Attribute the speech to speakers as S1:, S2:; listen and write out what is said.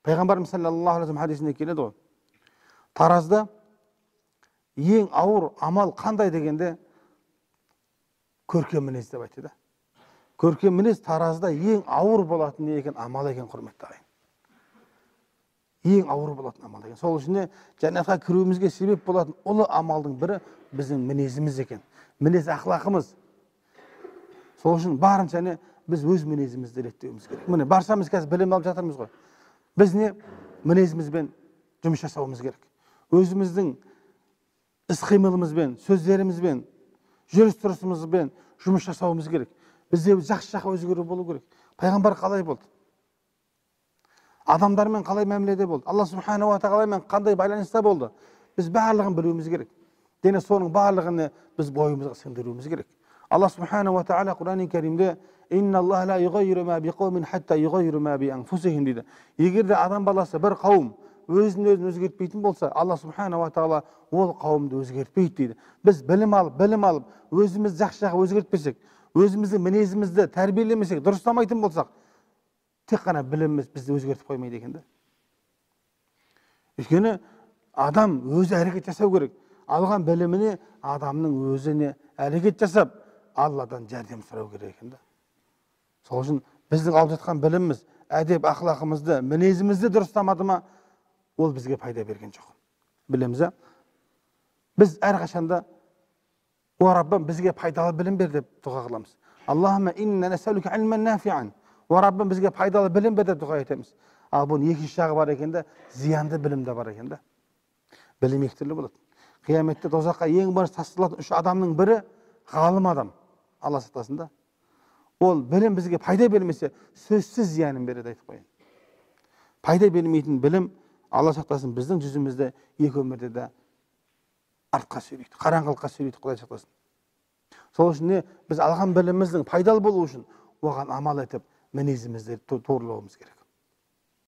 S1: Пайғамбарымыз саллаллаху алейхи вассалам хадисінде келеді ғой. Таразда ең ауыр амал қандай дегенде көркем мінез деп айтты да. Көркем мінез таразда ең ауыр болатын не екен? Амал екен, құрметті ағайын. Ең ауыр болатын амал екен. Сол үшін жәннатқа кіруімізге себеп болатын ұлы амалдың бірі біздің мінезіміз екен. Мінез ақлақымыз. Сол үшін барынша біз өз мінезімізді реттеуіміз керек. Міне баршамыз қазір білім алып жатырмыз ғой. Біз мінезімізбен жұмыс жасауымыз керек. Өзіміздің іс-қимылымызбен, сөздерімізбен, жүріс-тұрысымызбен жұмыс жасауымыз керек. Бізде жақсы жаққа өзгеру болу керек. Пайғамбар қалай болды? Адамдармен қалай мәміледе болды? Алла субхана ва тағаламен қандай байланыста болды? Біз барлығын білуіміз керек. Дене соның барлығын біз бойымызға сіңдіруіміз керек. Алла субхана ва тағала Құран-ы Кәрімде «Инна Аллах ла юғайру ма би қаумин хатта юғайру ма би анфусихим» дейді. Егер де адам баласы бір қауым өзін өзгертпейтін болса, Алла субхана ва тағала ол қауымды өзгертпейді дейді. Біз білім алып, өзіміз жақсы жаққа өзгертпесек, өзіміздің мінезімізді тәрбиелемесек, дұрыстамайтын болсақ, тек қана біліміміз бізді өзгертіп қоймайды екен да. Өйткені адам өзі әрекет жасау керек. Алған біліміне адамның өзіне әрекет жасап, Алладан жәрдем сұрау керек екен да. Сол үшін біздің алып жатқан біліміміз, әдеп ақлақымызды, мінезімізді дұрыстамады ма, ол бізге пайда берген жоқ. Білеміз, біз әрқашанда «О Раббым, бізге пайдалы білім бер» деп дұға қыламыз. «Аллахумма инна насалука илман нафиан». «О Раббым, бізге пайдалы білім бер» деп дұға етеміз. Ал бұның екінші жағы бар екен де, зиянды білім де бар екен да. Білім екі түрлі болады. Қияметте тозаққа ең бірінші тасталатын үш адамның бірі ғалым адам. Алла сақтасын да. Ол білім бізге пайда бермесе, сөзсіз зиянын береді, айтып қояйын. Пайда бермейтін білім, Алла сақтасын, біздің жүзімізді екі өмірде де артқа сүйрейді, қараңғылыққа сүйрейді, Құдай сақтасын. Сол үшін біз алған біліміміздің пайдалы болу үшін оған амал етіп, мінезімізді торлауымыз керек.